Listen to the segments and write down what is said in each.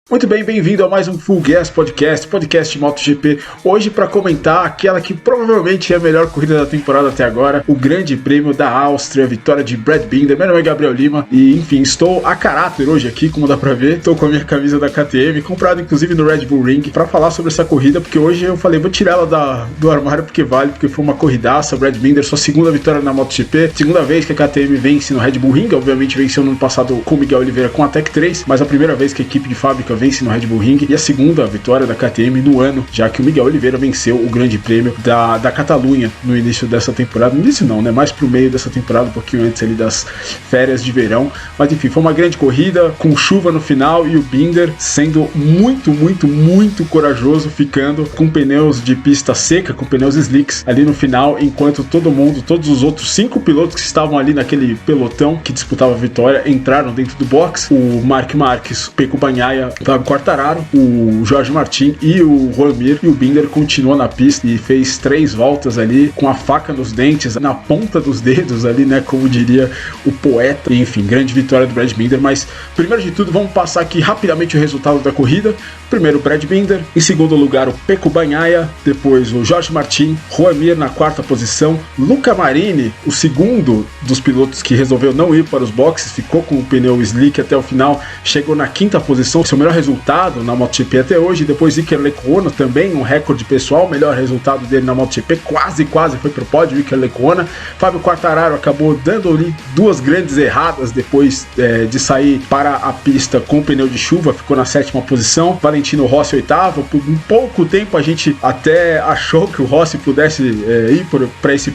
Muito bem, bem-vindo a mais um Full Gas podcast MotoGP. Hoje para comentar aquela que provavelmente é a melhor corrida da temporada até agora, o Grande Prêmio da Áustria, a vitória de Brad Binder. Meu nome é Gabriel Lima e, enfim, estou a caráter hoje aqui, como dá pra ver. Estou com a minha camisa da KTM, comprada inclusive no Red Bull Ring, para falar sobre essa corrida, porque hoje eu falei, vou tirar ela do armário porque vale, porque foi uma corridaça. Brad Binder, sua segunda vitória na MotoGP, segunda vez que a KTM vence no Red Bull Ring, obviamente venceu no ano passado com o Miguel Oliveira com a Tech 3, mas a primeira vez que a equipe de fábrica vence no Red Bull Ring, e a segunda vitória da KTM no ano, já que o Miguel Oliveira venceu o Grande Prêmio da Catalunha no início dessa temporada. No início não, né? Mais pro meio dessa temporada, um pouquinho antes ali das férias de verão. Mas enfim, foi uma grande corrida, com chuva no final, e o Binder sendo muito corajoso, ficando com pneus de pista seca, com pneus slicks ali no final, enquanto todos os outros 5 pilotos que estavam ali naquele pelotão que disputava a vitória, entraram dentro do box. O Marc Marquez, o Pecco Bagnaia, Fábio Quartararo, o Jorge Martin e o Joan Mir, e o Binder continuou na pista e fez 3 voltas ali com a faca nos dentes, na ponta dos dedos ali, né, como diria o poeta. E, enfim, grande vitória do Brad Binder. Mas primeiro de tudo, vamos passar aqui rapidamente o resultado da corrida. Primeiro o Brad Binder, em segundo lugar o Pecco Bagnaia, depois o Jorge Martin, Joan Mir na quarta posição, Luca Marini, o segundo dos pilotos que resolveu não ir para os boxes, ficou com o pneu slick até o final, chegou na quinta posição, seu melhor resultado na MotoGP até hoje. Depois Iker Lecuona, também um recorde pessoal, melhor resultado dele na MotoGP, quase foi pro pódio Iker Lecuona. Fábio Quartararo acabou dando ali 2 grandes erradas depois de sair para a pista com o pneu de chuva, ficou na 7ª posição. Valentino Rossi 8º, por um pouco tempo a gente até achou que o Rossi pudesse ir para esse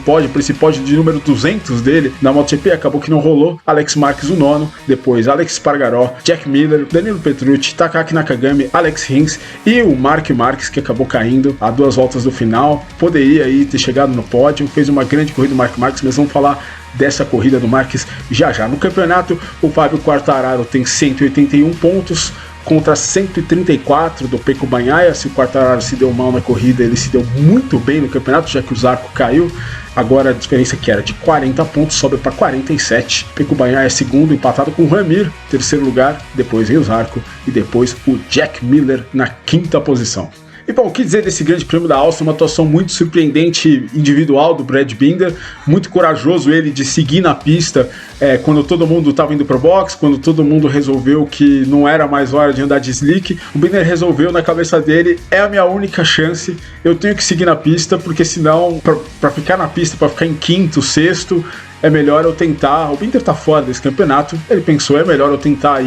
pódio de número 200 dele na MotoGP, acabou que não rolou. Alex Marquez o 9º, depois Alex Espargaró, Jack Miller, Danilo Petrucci, Takaki Nakagami, Alex Rins e o Marc Marquez, que acabou caindo a 2 voltas do final. Poderia aí ter chegado no pódio, fez uma grande corrida do Marc Marquez, mas vamos falar dessa corrida do Marquez já. No campeonato, o Fábio Quartararo tem 181 pontos contra 134 do Pecco Bagnaia. Se o Quartararo se deu mal na corrida, ele se deu muito bem no campeonato, já que o Zarco caiu. Agora a diferença que era de 40 pontos sobe para 47. Pecco Bagnaia é segundo, empatado com o Joan Mir, terceiro lugar, depois vem o Zarco e depois o Jack Miller na 5ª posição. E bom, o que dizer desse Grande Prêmio da Áustria? Uma atuação muito surpreendente individual do Brad Binder, muito corajoso ele de seguir na pista quando todo mundo estava indo pro box, quando todo mundo resolveu que não era mais hora de andar de slick. O Binder resolveu na cabeça dele, é a minha única chance, eu tenho que seguir na pista, porque senão, para ficar na pista, para ficar em 5º, 6º, é melhor eu tentar. O Binder tá fora desse campeonato, ele pensou, é melhor eu tentar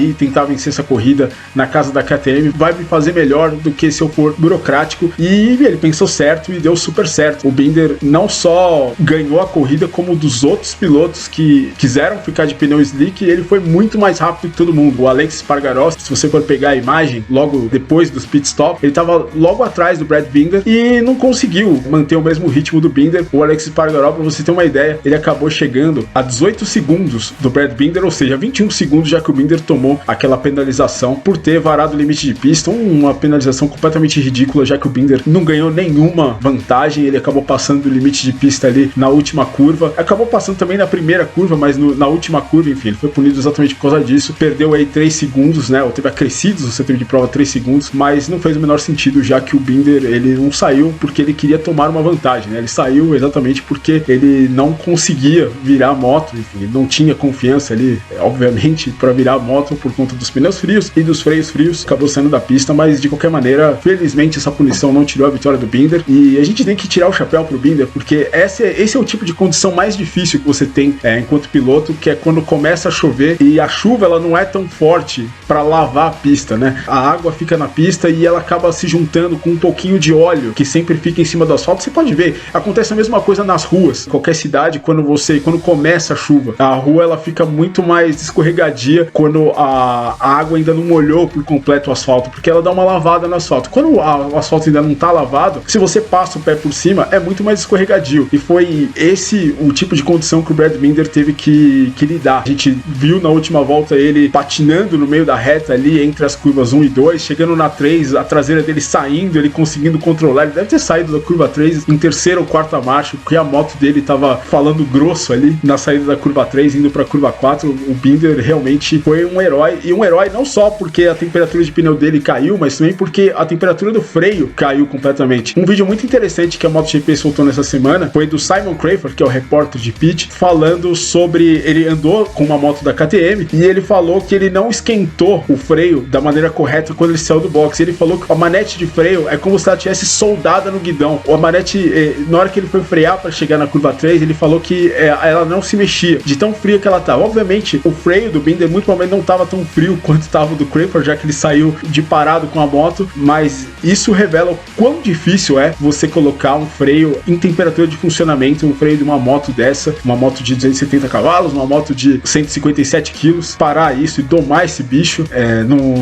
vencer essa corrida na casa da KTM, vai me fazer melhor do que se eu for burocrático. E ele pensou certo e deu super certo. O Binder não só ganhou a corrida, como dos outros pilotos que quiseram ficar de pneu slick, ele foi muito mais rápido que todo mundo. O Alex Espargaró, se você for pegar a imagem logo depois dos pit stop, ele tava logo atrás do Brad Binder e não conseguiu manter o mesmo ritmo do Binder. O Alex Espargaró, pra você ter uma ideia, ele acabou chegando a 18 segundos do Brad Binder, ou seja, 21 segundos, já que o Binder tomou aquela penalização por ter varado o limite de pista, uma penalização completamente ridícula, já que o Binder não ganhou nenhuma vantagem. Ele acabou passando do limite de pista ali na última curva, acabou passando também na primeira curva, mas na última curva, enfim, ele foi punido exatamente por causa disso, perdeu aí 3 segundos, né, ou teve acrescidos no setor de prova 3 segundos, mas não fez o menor sentido, já que o Binder, ele não saiu porque ele queria tomar uma vantagem, né, ele saiu exatamente porque ele não conseguia virar a moto, enfim, ele não tinha confiança ali, obviamente, para virar a moto por conta dos pneus frios e dos freios frios, acabou saindo da pista. Mas de qualquer maneira, felizmente essa punição não tirou a vitória do Binder, e a gente tem que tirar o chapéu pro Binder, porque esse é o tipo de condição mais difícil que você tem enquanto piloto, que é quando começa a chover e a chuva ela não é tão forte para lavar a pista, né? A água fica na pista e ela acaba se juntando com um pouquinho de óleo que sempre fica em cima do asfalto. Você pode ver, acontece a mesma coisa nas ruas, qualquer cidade, quando começa a chuva, a rua ela fica muito mais escorregadia quando a água ainda não molhou por completo o asfalto, porque ela dá uma lavada no asfalto. Quando o asfalto ainda não tá lavado, se você passa o pé por cima, é muito mais escorregadio, e foi esse o tipo de condição que o Brad Binder teve que lidar. A gente viu na última volta ele patinando no meio da reta ali entre as curvas 1 e 2, chegando na 3, a traseira dele saindo, ele conseguindo controlar. Ele deve ter saído da curva 3 em terceira ou quarta marcha, porque a moto dele tava falando grosso ali, ali na saída da curva 3, indo para a curva 4. O Binder realmente foi um herói, e um herói não só porque a temperatura de pneu dele caiu, mas também porque a temperatura do freio caiu completamente. Um vídeo muito interessante que a MotoGP soltou nessa semana foi do Simon Crawford, que é o repórter de pit, falando sobre, ele andou com uma moto da KTM e ele falou que ele não esquentou o freio da maneira correta quando ele saiu do box. Ele falou que a manete de freio é como se ela tivesse soldada no guidão. A manete, na hora que ele foi frear para chegar na curva 3, ele falou que ela não se mexia, de tão fria que ela estava. Obviamente, o freio do Binder muito provavelmente não estava tão frio quanto estava o do Crawford, já que ele saiu de parado com a moto, mas isso revela o quão difícil é você colocar um freio em temperatura de funcionamento, um freio de uma moto dessa, uma moto de 270 cavalos, uma moto de 157 quilos, parar isso e domar esse bicho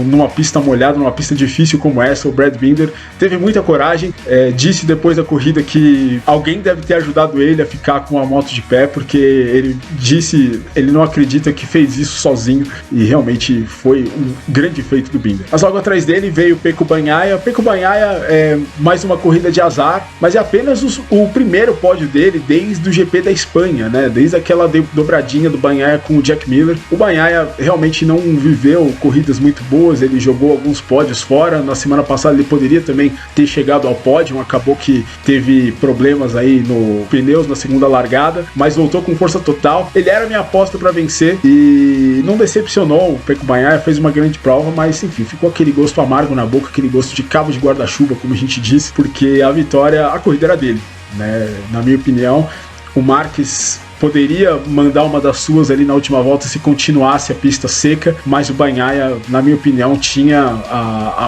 numa pista molhada, numa pista difícil como essa. O Brad Binder teve muita coragem, disse depois da corrida que alguém deve ter ajudado ele a ficar com a moto de pé, porque ele disse, ele não acredita que fez isso sozinho, e realmente foi um grande feito do Binder. Mas logo atrás dele veio o Pecco Bagnaia. Pecco Bagnaia é mais uma corrida de azar, mas é apenas o primeiro pódio dele desde o GP da Espanha, né? Desde aquela dobradinha do Bagnaia com o Jack Miller. O Bagnaia realmente não viveu corridas muito boas, ele jogou alguns pódios fora. Na semana passada ele poderia também ter chegado ao pódio, acabou que teve problemas aí no pneus na segunda largada, mas voltou com força total. Ele era minha aposta para vencer e não decepcionou. O Pecco Bagnaia fez uma grande prova, mas enfim, ficou aquele gosto amargo na boca, aquele gosto de cabo de guarda-chuva, como a gente disse, porque a vitória, a corrida era dele, né? Na minha opinião, o Marques poderia mandar uma das suas ali na última volta se continuasse a pista seca, mas o Bagnaia, na minha opinião, tinha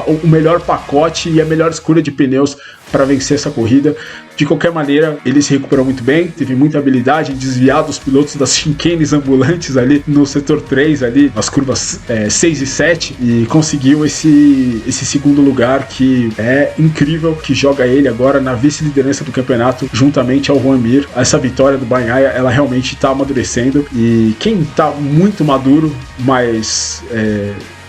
o melhor pacote e a melhor escolha de pneus para vencer essa corrida. De qualquer maneira, ele se recuperou muito bem, teve muita habilidade em desviar dos pilotos das chicanes ambulantes ali no setor 3, ali nas curvas 6 e 7, e conseguiu esse segundo lugar que é incrível, que joga ele agora na vice-liderança do campeonato juntamente ao Joan Mir. Essa vitória do Bagnaia, ela realmente está amadurecendo, e quem está muito maduro, mas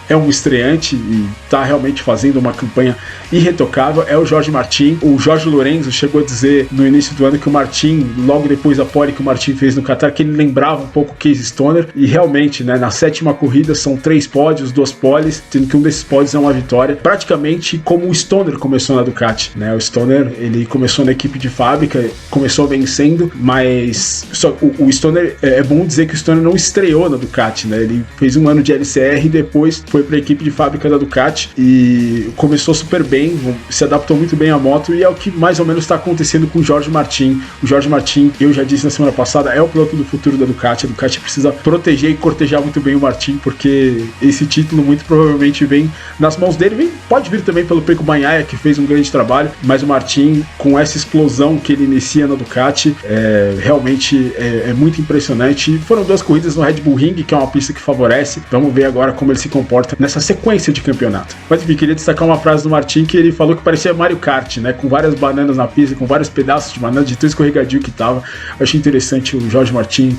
é um estreante e está realmente fazendo uma campanha irretocável, é o Jorge Martin. O Jorge Lorenzo chegou a dizer no início do ano que o Martin, logo depois da pole que o Martin fez no Qatar, que ele lembrava um pouco o Casey Stoner, e realmente, né, na sétima corrida são 3 pódios, 2 poles, sendo que um desses pódios é uma vitória, praticamente como o Stoner começou na Ducati, né? O Stoner, ele começou na equipe de fábrica, começou vencendo, mas o Stoner, é bom dizer que o Stoner não estreou na Ducati, né? Ele fez um ano de LCR e depois foi para a equipe de fábrica da Ducati e começou super bem, se adaptou muito bem à moto, e é o que mais ou menos está acontecendo com o Jorge Martin. O Jorge Martin, eu já disse na semana passada, é o piloto do futuro da Ducati. A Ducati precisa proteger e cortejar muito bem o Martin, porque esse título muito provavelmente vem nas mãos dele, pode vir também pelo Pecco Bagnaia, que fez um grande trabalho, mas o Martin, com essa explosão que ele inicia na Ducati, realmente é muito impressionante. Foram 2 corridas no Red Bull Ring, que é uma pista que favorece. Vamos ver agora como ele se comporta nessa sequência de campeonato. Mas enfim, queria destacar uma frase do Martin, que ele falou que parecia Mario Kart, né, com várias bananas na pista, com vários pedaços de banana, de tão escorregadio que tava. Eu achei interessante o Jorge Martin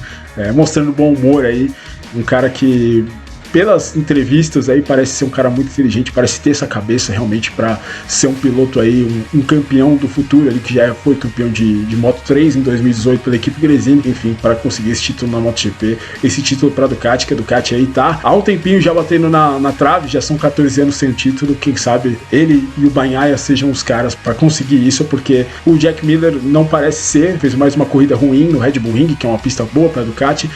mostrando bom humor aí, um cara que, pelas entrevistas aí, parece ser um cara muito inteligente, parece ter essa cabeça realmente para ser um piloto aí, um campeão do futuro ali, que já foi campeão de Moto3 em 2018 pela equipe Gresini, enfim, para conseguir esse título na MotoGP, esse título para a Ducati, que a Ducati aí tá há um tempinho já batendo na trave, já são 14 anos sem o título. Quem sabe ele e o Bagnaia sejam os caras para conseguir isso, porque o Jack Miller não parece ser, fez mais uma corrida ruim no Red Bull Ring, que é uma pista boa para a Ducati,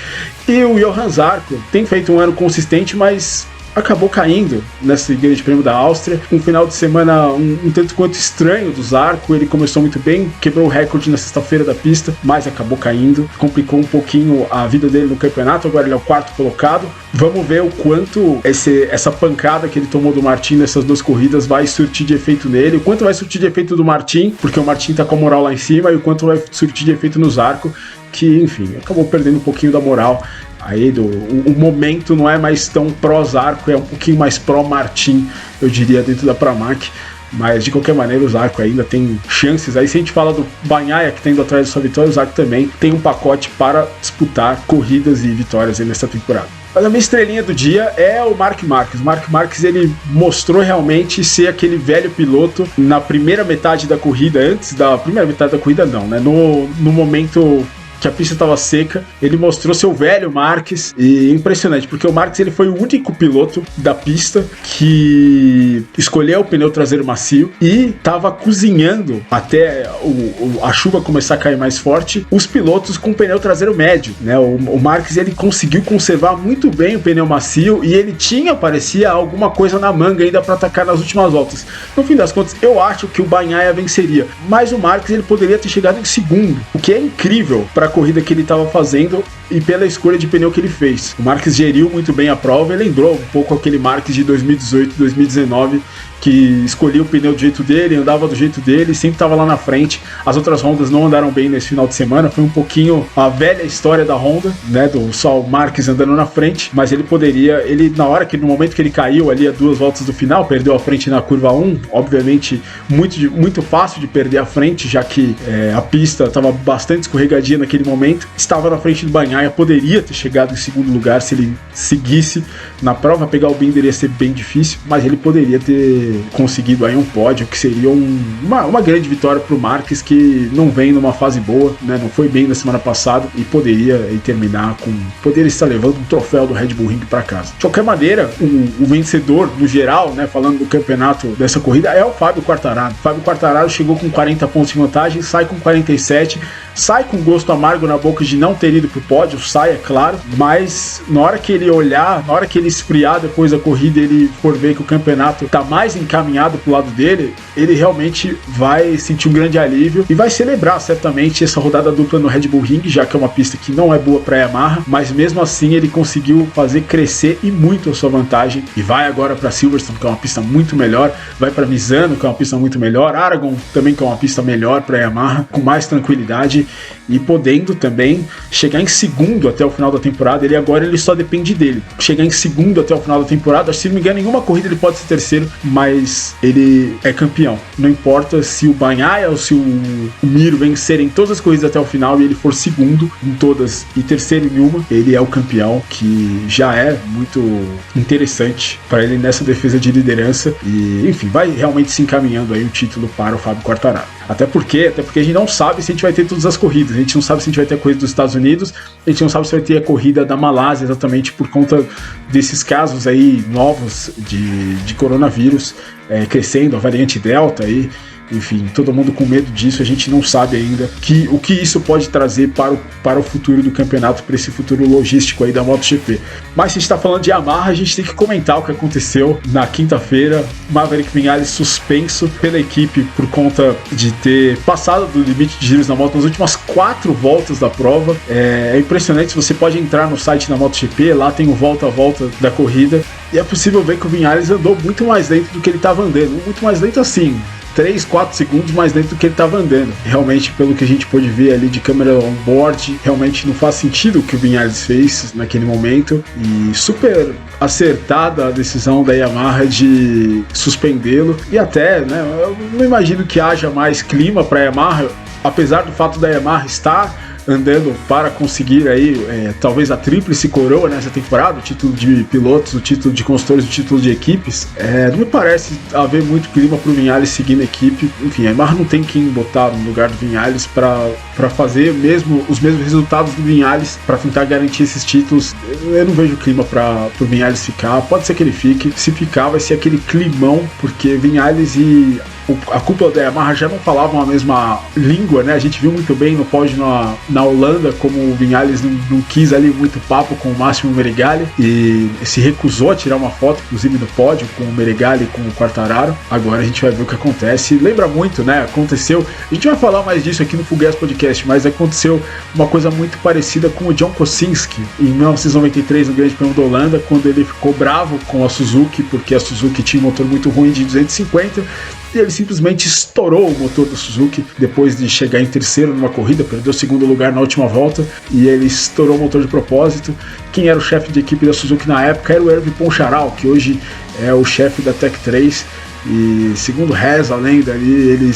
e o Johan Zarco tem feito um ano consistente, mas acabou caindo nesse Grande Prêmio da Áustria. Um final de semana um tanto quanto estranho do Zarco. Ele começou muito bem, quebrou o recorde na sexta-feira da pista, mas acabou caindo, complicou um pouquinho a vida dele no campeonato. Agora ele é o 4º colocado. Vamos ver o quanto essa pancada que ele tomou do Martin nessas 2 corridas vai surtir de efeito nele, o quanto vai surtir de efeito do Martin, porque o Martin tá com a moral lá em cima, e o quanto vai surtir de efeito no Zarco, que enfim, acabou perdendo um pouquinho da moral aí. O momento não é mais tão pró-Zarco, é um pouquinho mais pró-Martin, eu diria, dentro da Pramac. Mas de qualquer maneira o Zarco ainda tem chances. Aí se a gente fala do Bagnaia, que está indo atrás da sua vitória, o Zarco também tem um pacote para disputar corridas e vitórias aí nessa temporada. Mas a minha estrelinha do dia é o Marc Marquez. O Marc Marquez, ele mostrou realmente ser aquele velho piloto na primeira metade da corrida, antes da primeira metade da corrida não, né? No momento que a pista estava seca, ele mostrou seu velho Marques, e impressionante, porque o Marques ele foi o único piloto da pista que escolheu o pneu traseiro macio e estava cozinhando até a chuva começar a cair mais forte, os pilotos com pneu traseiro médio, né? O Marques ele conseguiu conservar muito bem o pneu macio e ele tinha, parecia, alguma coisa na manga ainda para atacar nas últimas voltas. No fim das contas, eu acho que o Bagnaia venceria, mas o Marques ele poderia ter chegado em segundo, o que é incrível para a corrida que ele estava fazendo e pela escolha de pneu que ele fez. O Marques geriu muito bem a prova e lembrou um pouco aquele Marques de 2018, 2019, que escolhia o pneu do jeito dele, andava do jeito dele, sempre estava lá na frente. As outras Hondas não andaram bem nesse final de semana, foi um pouquinho a velha história da Honda, né, do só o Marques andando na frente, mas ele poderia, no momento que ele caiu ali a 2 voltas do final, perdeu a frente na curva 1, obviamente muito fácil de perder a frente, já que a pista estava bastante escorregadia naquele momento, estava na frente do Bagnaia, poderia ter chegado em segundo lugar se ele seguisse na prova. Pegar o Binder ia ser bem difícil, mas ele poderia ter conseguido aí um pódio, que seria uma grande vitória para o Marques, que não vem numa fase boa, né? Não foi bem na semana passada e poderia poderia estar levando um troféu do Red Bull Ring para casa. De qualquer maneira, o vencedor no geral, né, falando do campeonato dessa corrida, é o Fábio Quartararo. Fábio Quartararo chegou com 40 pontos de vantagem, sai com 47, sai com gosto amargo na boca de não ter ido pro pódio, sai, é claro, mas na hora que ele olhar, na hora que ele esfriar depois da corrida, ele for ver que o campeonato tá mais encaminhado pro lado dele, ele realmente vai sentir um grande alívio e vai celebrar certamente essa rodada dupla no Red Bull Ring, já que é uma pista que não é boa pra Yamaha, mas mesmo assim ele conseguiu fazer crescer e muito a sua vantagem, e vai agora pra Silverstone, que é uma pista muito melhor, vai pra Misano, que é uma pista muito melhor, Aragon também, que é uma pista melhor pra Yamaha, com mais tranquilidade, e podendo também chegar em segundo até o final da temporada. Ele só depende dele chegar em segundo até o final da temporada. Se não me engano, em uma corrida ele pode ser terceiro, mas ele é campeão, não importa se o Bagnaia ou se o Mir vencerem todas as corridas até o final e ele for segundo em todas e terceiro em uma, ele é o campeão, que já é muito interessante para ele nessa defesa de liderança. E enfim, vai realmente se encaminhando aí o título para o Fábio Quartararo. Até porque a gente não sabe se a gente vai ter todas as corridas, a gente não sabe se a gente vai ter a corrida dos Estados Unidos, a gente não sabe se vai ter a corrida da Malásia, exatamente por conta desses casos aí novos de coronavírus crescendo, a variante Delta aí. Enfim, todo mundo com medo disso, a gente não sabe ainda o que isso pode trazer para o futuro do campeonato, para esse futuro logístico aí da MotoGP. Mas se a gente está falando de Yamaha, a gente tem que comentar o que aconteceu na quinta-feira. Maverick Viñales suspenso pela equipe por conta de ter passado do limite de giros na moto nas últimas 4 voltas da prova. É impressionante, você pode entrar no site da MotoGP, lá tem o volta a volta da corrida, e é possível ver que o Viñales andou muito mais lento do que ele estava andando, muito mais lento assim, 3, 4 segundos mais dentro do que ele estava andando. Realmente, pelo que a gente pôde ver ali de câmera on-board, realmente não faz sentido o que o Viñales fez naquele momento, e super acertada a decisão da Yamaha de suspendê-lo. E até, né, eu não imagino que haja mais clima para a Yamaha, apesar do fato da Yamaha estar andando para conseguir aí talvez a tríplice coroa nessa temporada, o título de pilotos, o título de construtores, o título de equipes. Não me parece haver muito clima para o Viñales seguir na equipe. Enfim, a Yamaha não tem quem botar no lugar do Viñales para fazer os mesmos resultados do Viñales, para tentar garantir esses títulos. Eu não vejo clima para o Viñales ficar. Pode ser que ele fique, se ficar vai ser aquele climão, porque Viñales e a cúpula da Yamaha já não falavam a mesma língua, né? A gente viu muito bem no pódio na Holanda como o Viñales não quis ali muito papo com o Máximo Meregali e se recusou a tirar uma foto, inclusive no pódio, com o Meregali e com o Quartararo. Agora a gente vai ver o que acontece. Lembra muito, né? Aconteceu, a gente vai falar mais disso aqui no Full Gas Podcast, mas aconteceu uma coisa muito parecida com o John Kosinski em 1993 no Grande Prêmio da Holanda, quando ele ficou bravo com a Suzuki, porque a Suzuki tinha um motor muito ruim de 250, e ele simplesmente estourou o motor da Suzuki depois de chegar em terceiro numa corrida, perdeu o segundo lugar na última volta, e ele estourou o motor de propósito. Quem era o chefe de equipe da Suzuki na época era o Hervé Poncharal, que hoje é o chefe da Tech 3, e segundo reza a lenda ali,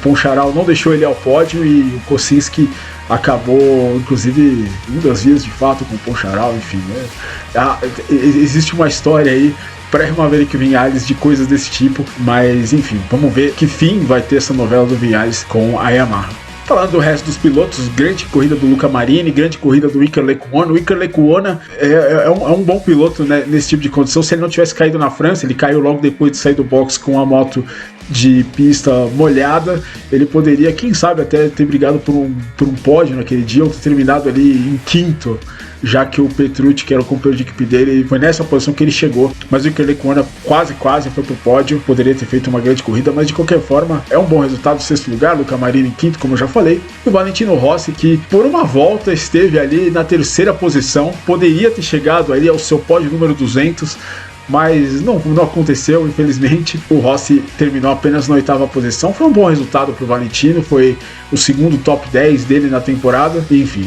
Poncharal não deixou ele ao pódio, e o Kosinski acabou, inclusive, indo às vias de fato com o Poncharal. Enfim, né? Existe uma história aí pré-Maverick Viñales de coisas desse tipo, mas enfim, vamos ver que fim vai ter essa novela do Viñales com a Yamaha. Falando do resto dos pilotos, grande corrida do Luca Marini, grande corrida do Iker Lecuona. O Iker Lecuona é um bom piloto, né, nesse tipo de condição. Se ele não tivesse caído na França, ele caiu logo depois de sair do box com a moto de pista molhada, ele poderia, quem sabe, até ter brigado por um pódio naquele dia, ou ter terminado ali em quinto, já que o Petrucci, que era o companheiro de equipe dele, foi nessa posição que ele chegou. Mas o Iker Lecuona quase foi pro pódio, poderia ter feito uma grande corrida, mas de qualquer forma é um bom resultado. Sexto lugar, Luca Marini em quinto, como eu já falei, e o Valentino Rossi, que por uma volta esteve ali na terceira posição, poderia ter chegado ali ao seu pódio número 200, mas não aconteceu, infelizmente. O Rossi terminou apenas na 8ª posição. Foi um bom resultado para o Valentino, foi o segundo top 10 dele na temporada, e, enfim,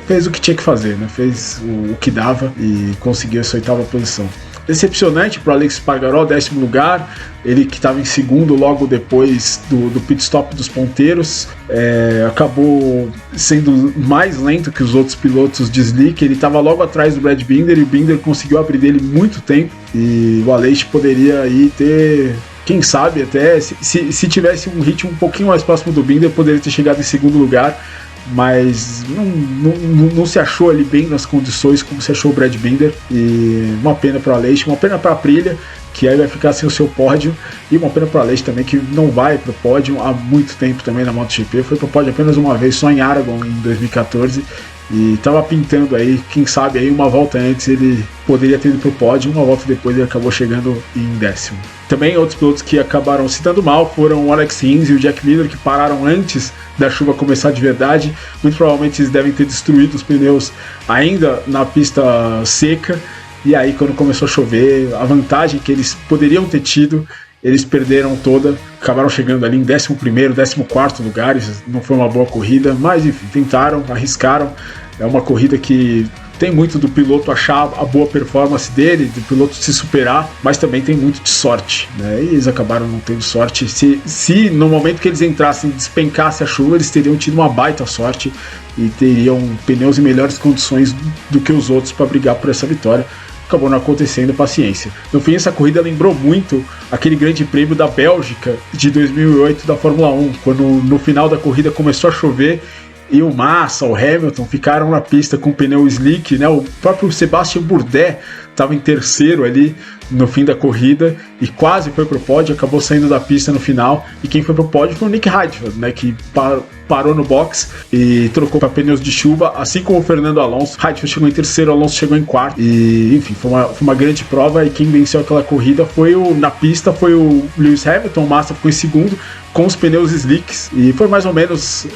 fez o que tinha que fazer, né? Fez o que dava e conseguiu essa 8ª posição. Decepcionante para o Alex Espargaró, 10º lugar, ele que estava em segundo logo depois do pit stop dos ponteiros, acabou sendo mais lento que os outros pilotos de slick. Ele estava logo atrás do Brad Binder e o Binder conseguiu abrir dele muito tempo, e o Alex poderia aí ter, quem sabe até, se tivesse um ritmo um pouquinho mais próximo do Binder, poderia ter chegado em segundo lugar, mas não se achou ali bem nas condições como se achou o Brad Binder. E uma pena para o Aleix, uma pena para a Aprilia, que aí vai ficar sem o seu pódio, e uma pena para o Aleix também, que não vai para o pódio há muito tempo também na MotoGP. Foi para o pódio apenas uma vez, só em Aragon, em 2014, e estava pintando aí, quem sabe aí uma volta antes ele poderia ter ido para o pódio, uma volta depois ele acabou chegando em 10º. Também outros pilotos que acabaram se dando mal foram o Alex Rins e o Jack Miller, que pararam antes da chuva começar de verdade. Muito provavelmente eles devem ter destruído os pneus ainda na pista seca, e aí quando começou a chover, a vantagem que eles poderiam ter tido, eles perderam toda, acabaram chegando ali em 11º, 14º lugares. Não foi uma boa corrida, mas enfim, tentaram, arriscaram. É uma corrida que tem muito do piloto achar a boa performance dele, do piloto se superar, mas também tem muito de sorte, né? E eles acabaram não tendo sorte. Se no momento que eles entrassem, despencasse a chuva, eles teriam tido uma baita sorte e teriam pneus em melhores condições do que os outros para brigar por essa vitória. Acabou não acontecendo, paciência. No fim, essa corrida lembrou muito aquele grande prêmio da Bélgica de 2008 da Fórmula 1, quando no final da corrida começou a chover e o Massa, o Hamilton ficaram na pista com pneu slick, né? O próprio Sebastian Bourdais estava em terceiro ali no fim da corrida e quase foi pro pódio, acabou saindo da pista no final, e quem foi pro pódio foi o Nick Heidfeld, né, que parou no box e trocou para pneus de chuva, assim como o Fernando Alonso. Heidfeld chegou em terceiro, Alonso chegou em quarto, e enfim, foi uma grande prova, e quem venceu aquela corrida na pista foi o Lewis Hamilton. O Massa ficou em segundo com os pneus slicks, e foi mais ou menos,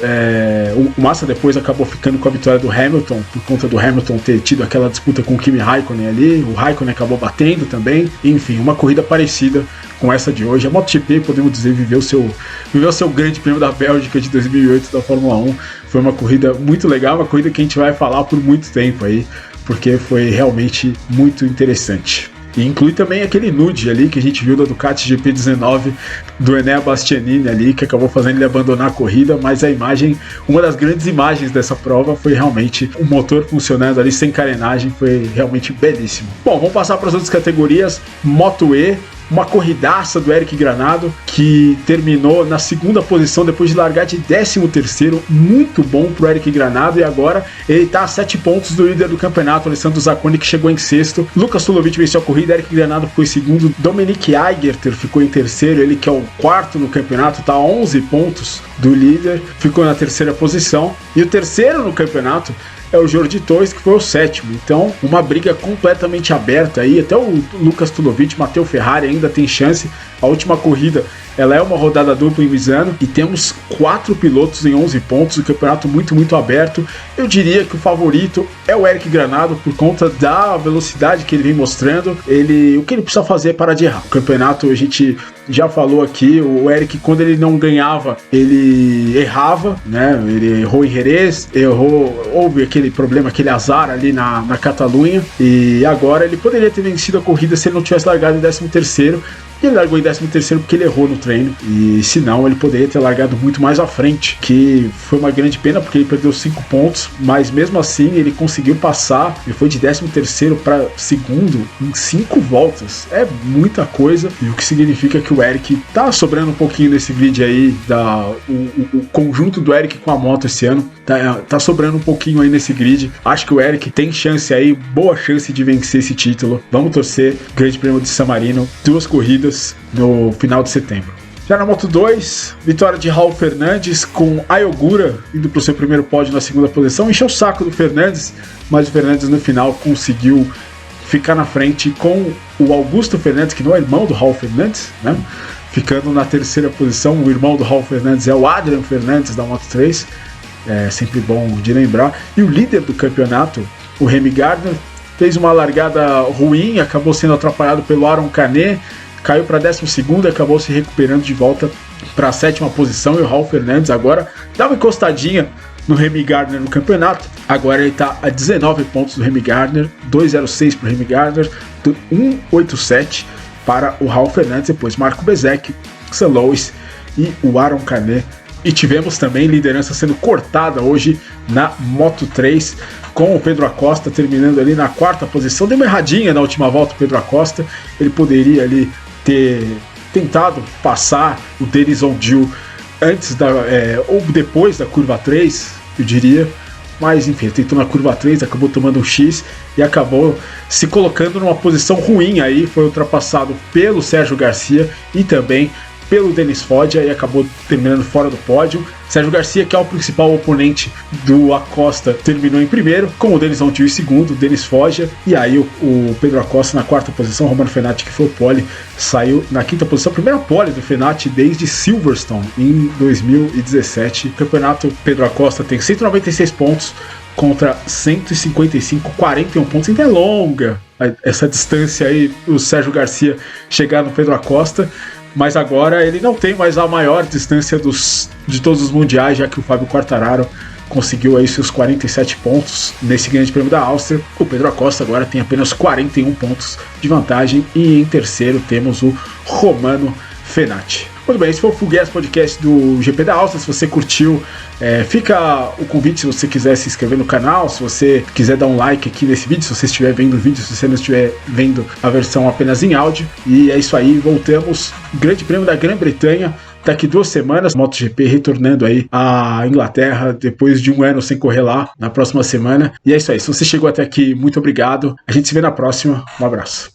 o Massa depois acabou ficando com a vitória do Hamilton, por conta do Hamilton ter tido aquela disputa com o Kimi Raikkonen ali. O Raikkonen acabou batendo também. Enfim, uma corrida parecida com essa de hoje. A MotoGP, podemos dizer, viveu o seu grande prêmio da Bélgica de 2008 da Fórmula 1. Foi uma corrida muito legal, uma corrida que a gente vai falar por muito tempo aí, porque foi realmente muito interessante. E inclui também aquele nude ali que a gente viu da Ducati GP19 do Enea Bastianini ali, que acabou fazendo ele abandonar a corrida, mas a imagem, uma das grandes imagens dessa prova foi realmente o motor funcionando ali sem carenagem, foi realmente belíssimo. Bom, vamos passar para as outras categorias. Moto E, uma corridaça do Eric Granado, que terminou na segunda posição depois de largar de 13º, muito bom pro Eric Granado, e agora ele tá a 7 pontos do líder do campeonato, Alessandro Zacconi, que chegou em sexto. Lucas Tulovic venceu a corrida, Eric Granado ficou em segundo, Dominic Eigerter ficou em terceiro, ele que é o quarto no campeonato, tá a 11 pontos do líder, ficou na terceira posição, e o terceiro no campeonato é o Jordi Torres, que foi o sétimo. Então, uma briga completamente aberta aí. Até o Lucas Tulovic, Matteo Ferrari ainda tem chance. A última corrida, ela é uma rodada dupla em Misano, e temos 4 pilotos em 11 pontos, o campeonato muito, muito aberto. Eu diria que o favorito é o Eric Granado, por conta da velocidade que ele vem mostrando. O que ele precisa fazer é parar de errar. O campeonato, a gente já falou aqui, o Eric, quando ele não ganhava, ele errava, né? Ele errou em Jerez, houve aquele problema, aquele azar ali na Catalunha, e agora ele poderia ter vencido a corrida se ele não tivesse largado em 13º, e ele largou em 13º porque ele errou no treino, e se não ele poderia ter largado muito mais à frente, que foi uma grande pena porque ele perdeu 5 pontos, mas mesmo assim ele conseguiu passar, ele foi de 13º para segundo em 5 voltas, é muita coisa, e o que significa que o Eric tá sobrando um pouquinho nesse grid aí, o conjunto do Eric com a moto esse ano tá sobrando um pouquinho aí nesse grid. Acho que o Eric tem chance aí, boa chance de vencer esse título. Vamos torcer. Grande Prêmio de San Marino, 2 corridas no final de setembro. Já na Moto 2, vitória de Raul Fernandes com Ayogura indo para o seu primeiro pódio na segunda posição. Encheu o saco do Fernandes, mas o Fernandes no final conseguiu ficar na frente com o Augusto Fernandes, que não é irmão do Raul Fernandes, né? Ficando na terceira posição. O irmão do Raul Fernandes é o Adrian Fernandes da Moto 3, é sempre bom de lembrar. E o líder do campeonato, o Remy Gardner, fez uma largada ruim, acabou sendo atrapalhado pelo Aron Canet, caiu para 12º, acabou se recuperando de volta para a 7ª posição, e o Raul Fernandes agora dá uma encostadinha no Remy Gardner no campeonato. Agora ele está a 19 pontos do Remy Gardner, 2,06 para o Remy Gardner, 1,87 para o Raul Fernandes, depois Marco Bezzecchi, Sam Lois e o Aron Canet. E tivemos também liderança sendo cortada hoje na Moto 3, com o Pedro Acosta terminando ali na 4ª posição. Deu uma erradinha na última volta o Pedro Acosta, ele poderia ali ter tentado passar o Denis Ondil antes ou depois da curva 3, eu diria, mas enfim, tentou na curva 3, acabou tomando um X e acabou se colocando numa posição ruim aí, foi ultrapassado pelo Sérgio Garcia e também pelo Denis Foggia e acabou terminando fora do pódio. Sérgio Garcia, que é o principal oponente do Acosta, terminou em primeiro, com o Denis Ondil em segundo, o Denis Foggia, e aí o Pedro Acosta na 4ª posição, o Romano Fenati, que foi o pole, saiu na 5ª posição, primeira pole do Fenati desde Silverstone, em 2017. O campeonato, Pedro Acosta tem 196 pontos contra 155, 41 pontos, ainda é longa essa distância aí, o Sérgio Garcia chegar no Pedro Acosta, mas agora ele não tem mais a maior distância de todos os mundiais, já que o Fábio Quartararo conseguiu aí seus 47 pontos nesse Grande Prêmio da Áustria. O Pedro Acosta agora tem apenas 41 pontos de vantagem, e em terceiro temos o Romano Fenati. Muito bem, esse foi o Full Gas Podcast do GP da Áustria. Se você curtiu, fica o convite se você quiser se inscrever no canal, se você quiser dar um like aqui nesse vídeo, se você estiver vendo o vídeo, se você não estiver vendo a versão apenas em áudio. E é isso aí, voltamos. Grande Prêmio da Grã-Bretanha, daqui 2 semanas, MotoGP retornando aí à Inglaterra, depois de um ano sem correr lá, na próxima semana. E é isso aí, se você chegou até aqui, muito obrigado. A gente se vê na próxima, um abraço.